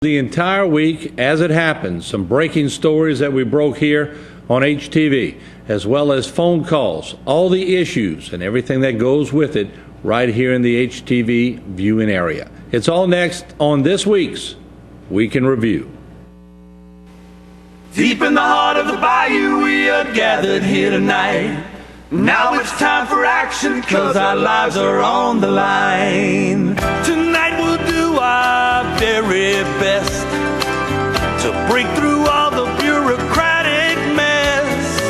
The entire week, as it happens, some breaking stories that we broke here on HTV, as well as phone calls, all the issues and everything that goes with it right here in the HTV viewing area. It's all next on this week's Week in Review. Deep in the heart of the bayou, we are gathered here tonight. Now it's time for action, 'cause our lives are on the line. Tonight we'll do our very best to break through all the bureaucratic mess.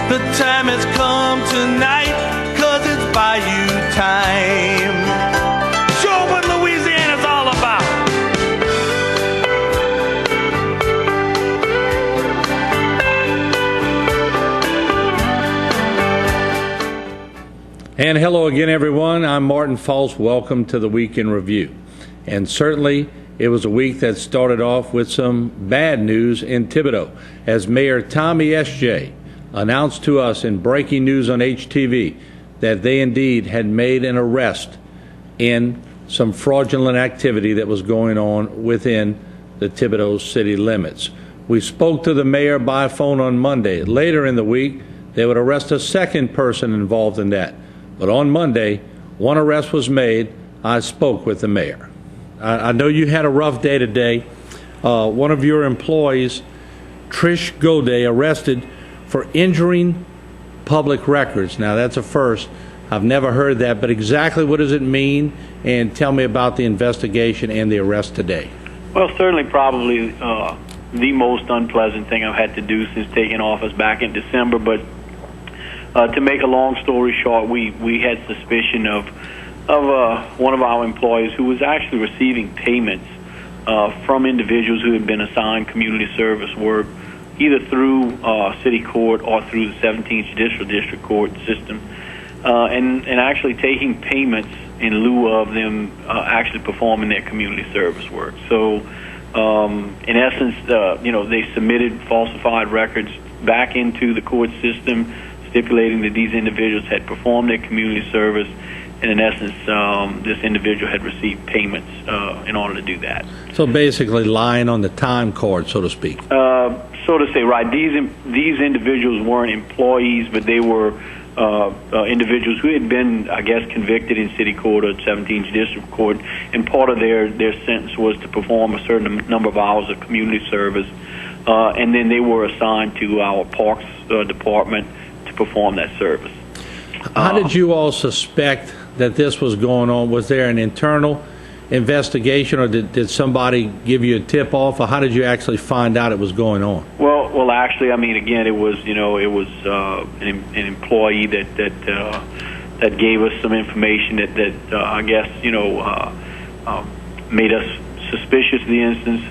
The time has come tonight, 'cause it's bayou time. Show what Louisiana's all about. And hello again, everyone. I'm Martin False. Welcome to the Week in Review. And certainly, it was a week that started off with some bad news in Thibodaux, as Mayor Tommy Eschete announced to us in breaking news on HTV that they indeed had made an arrest in some fraudulent activity that was going on within the Thibodaux city limits. We spoke to the mayor by phone on Monday. Later in the week, they would arrest a second person involved in that. But on Monday, one arrest was made. I spoke with the mayor. I know you had a rough day today. One of your employees, Trish Gaudet, arrested for injuring public records. Now, that's a first. I've never heard that, but exactly what does it mean? And tell me about the investigation and the arrest today. Well, certainly probably the most unpleasant thing I've had to do since taking office back in December, but to make a long story short, we had suspicion of one of our employees who was actually receiving payments from individuals who had been assigned community service work, either through city court or through the 17th Judicial District Court system, and actually taking payments in lieu of them actually performing their community service work. So, in essence, they submitted falsified records back into the court system, stipulating that these individuals had performed their community service, and in essence, this individual had received payments in order to do that. So basically lying on the time card, so to speak. So to say, right. These individuals weren't employees, but they were individuals who had been, I guess, convicted in city court or 17th District Court, and part of their sentence was to perform a certain number of hours of community service, and then they were assigned to our Parks Department to perform that service. How did you all suspect that this was going on? Was there an internal investigation, or did somebody give you a tip-off, or how did you actually find out it was going on? Well, actually, I mean, again, it was an employee that gave us some information that I guess made us suspicious of the instance.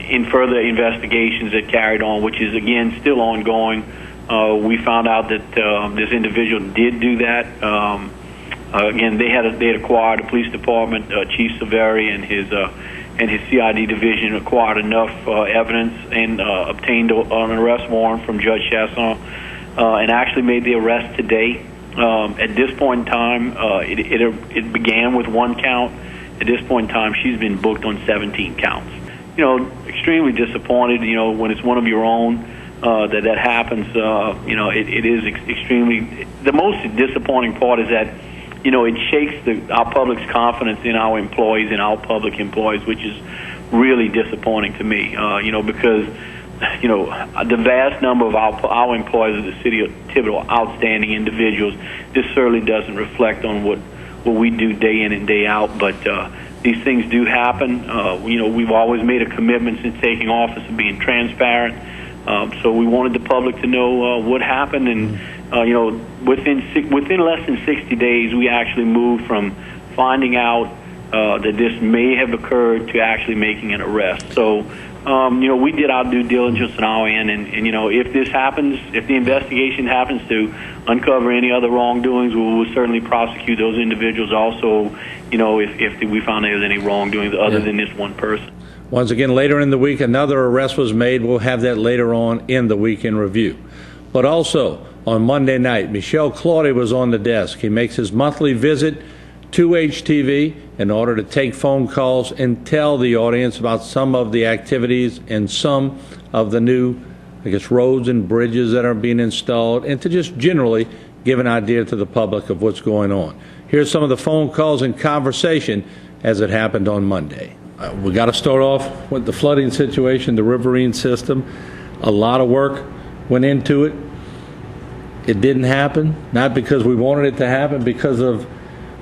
In further investigations that carried on, which is again still ongoing, we found out that this individual did do that. Again, they had acquired, the police department, Chief Severi and his CID division acquired enough evidence and obtained an arrest warrant from Judge Chasson, and actually made the arrest today. At this point in time, it began with one count. At this point in time, she's been booked on 17 counts. Extremely disappointed. When it's one of your own. That happens, it is extremely. The most disappointing part is that, it shakes our public's confidence in our employees and our public employees, which is really disappointing to me. Because, the vast number of our employees of the city of Thibodaux are outstanding individuals. This certainly doesn't reflect on what we do day in and day out, but these things do happen. We've always made a commitment since taking office of being transparent. So we wanted the public to know what happened, and within less than 60 days, we actually moved from finding out that this may have occurred to actually making an arrest. So, we did our due diligence on our end, and if this happens, if the investigation happens to uncover any other wrongdoings, we will certainly prosecute those individuals. Also, if we found there was any wrongdoings other than this one person. Once again, later in the week, another arrest was made. We'll have that later on in the Week in Review. But also, on Monday night, Michel Claudet was on the desk. He makes his monthly visit to HTV in order to take phone calls and tell the audience about some of the activities and some of the new, roads and bridges that are being installed, and to just generally give an idea to the public of what's going on. Here's some of the phone calls and conversation as it happened on Monday. We got to start off with the flooding situation, the riverine system. A lot of work went into it. It didn't happen, not because we wanted it to happen, because of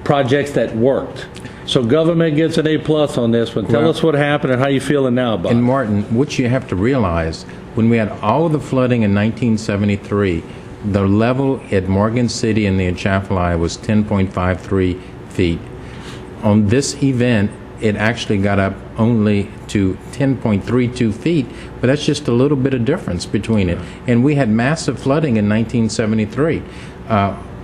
projects that worked. So government gets an A+ on this one. Tell us what happened and how you feeling now about it. And Martin, what you have to realize, when we had all the flooding in 1973, the level at Morgan City and the Atchafalaya was 10.53 feet. On this event, it actually got up only to 10.32 feet, but that's just a little bit of difference between it. And we had massive flooding in 1973.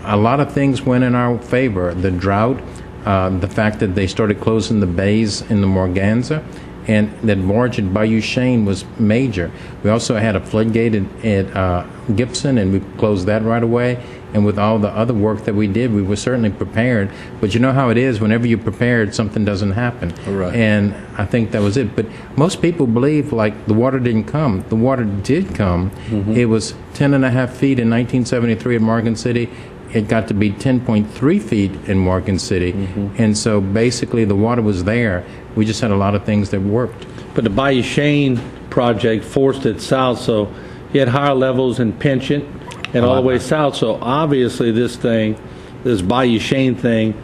A lot of things went in our favor. The drought, the fact that they started closing the bays in the Morganza, and that barge at Bayou Chene was major. We also had a floodgate at Gibson, and we closed that right away. And with all the other work that we did, we were certainly prepared. But you know how it is, whenever you're prepared, something doesn't happen. Right. And I think that was it. But most people believe, like, the water didn't come. The water did come. It was 10.5 feet in 1973 at Morgan City. It got to be 10.3 feet in Morgan City. And so basically the water was there. We just had a lot of things that worked. But the Bayou Chene project forced it south, so you had higher levels in Penchant and all the way south. So obviously this Bayou Chene thing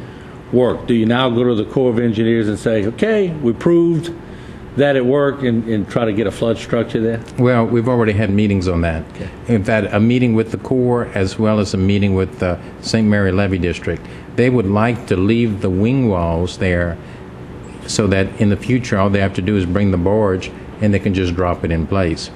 worked. Do you now go to the Corps of Engineers and say, okay, we proved that it worked, and try to get a flood structure there? Well, we've already had meetings on that. Okay. We've had a meeting with the Corps as well as a meeting with the St. Mary Levee District. They would like to leave the wing walls there so that in the future all they have to do is bring the barge and they can just drop it in place.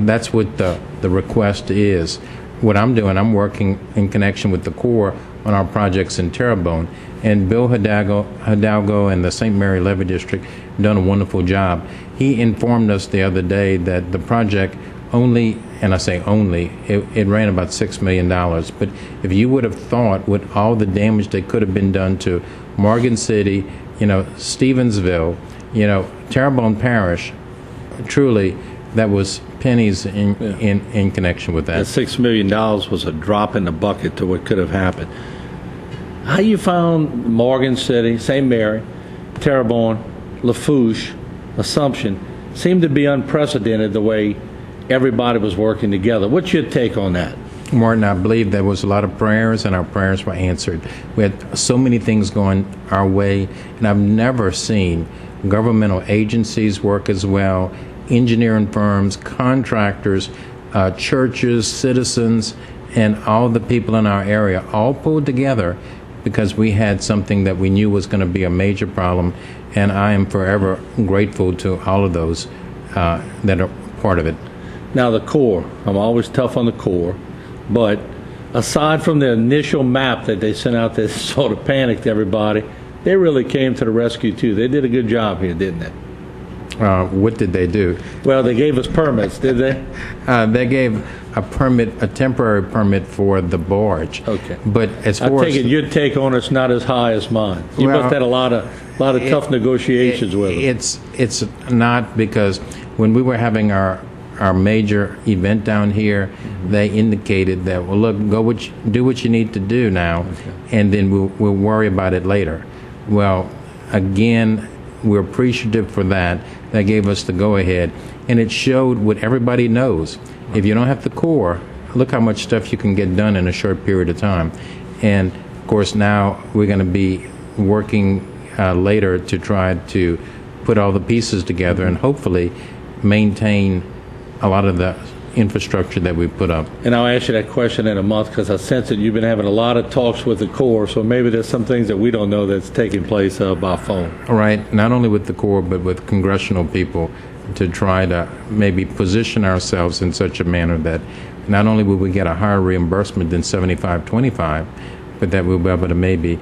That's what the request is. What I'm doing, I'm working in connection with the Corps on our projects in Terrebonne. And Bill Hidalgo and the St. Mary Levee District done a wonderful job. He informed us the other day that the project only, and I say only, it ran about $6 million. But if you would have thought with all the damage that could have been done to Morgan City, Stevensville, Terrebonne Parish, truly, that was pennies in connection with that. That $6 million was a drop in the bucket to what could have happened. How you found Morgan City, St. Mary, Terrebonne, Lafourche, Assumption seemed to be unprecedented the way everybody was working together. What's your take on that? Martin, I believe there was a lot of prayers, and our prayers were answered. We had so many things going our way, and I've never seen governmental agencies work as well, engineering firms, contractors, churches, citizens, and all the people in our area all pulled together because we had something that we knew was going to be a major problem, and I am forever grateful to all of those that are part of it. Now the Corps, I'm always tough on the Corps, but aside from the initial map that they sent out that sort of panicked everybody, they really came to the rescue too. They did a good job here, didn't they? What did they do? Well, they gave us permits, did they? They gave a temporary permit for the barge. Okay. But as far I take it your take on it's not as high as mine. You must have had a lot of tough negotiations with them. It's not, because when we were having our major event down here, they indicated that, well, look, do what you need to do now, and then we'll worry about it later. Well, again, we're appreciative for that. That gave us the go-ahead, and it showed what everybody knows. If you don't have the Corps, look how much stuff you can get done in a short period of time. And, of course, now we're going to be working later to try to put all the pieces together and hopefully maintain a lot of the infrastructure that we put up. And I'll ask you that question in a month, because I sense that you've been having a lot of talks with the Corps, so maybe there's some things that we don't know that's taking place by phone. All right, not only with the Corps, but with congressional people, to try to maybe position ourselves in such a manner that not only will we get a higher reimbursement than 75-25, but that we'll be able to maybe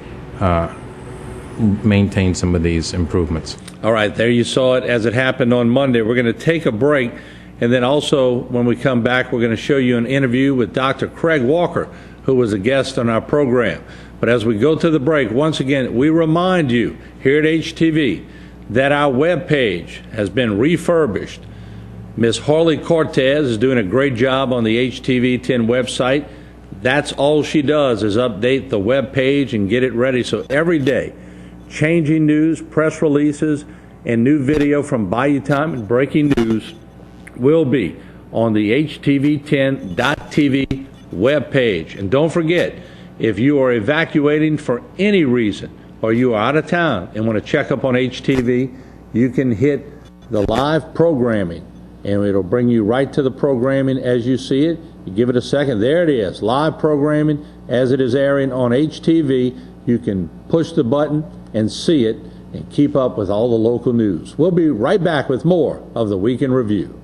maintain some of these improvements. All right, there you saw it as it happened on Monday. We're going to take a break, and then also when we come back, we're going to show you an interview with Dr. Craig Walker, who was a guest on our program. But as we go to the break, once again, we remind you here at HTV that our web page has been refurbished. Ms. Harley Cortez is doing a great job on the HTV 10 website. That's all she does is update the web page and get it ready. So every day, changing news, press releases, and new video from Bayou Time and breaking news will be on the HTV10.tv web page. And don't forget, if you are evacuating for any reason or you are out of town and want to check up on HTV, you can hit the live programming and it'll bring you right to the programming as you see it. You give it a second, there it is, live programming as it is airing on HTV. You can push the button and see it and keep up with all the local news. We'll be right back with more of the Week in Review.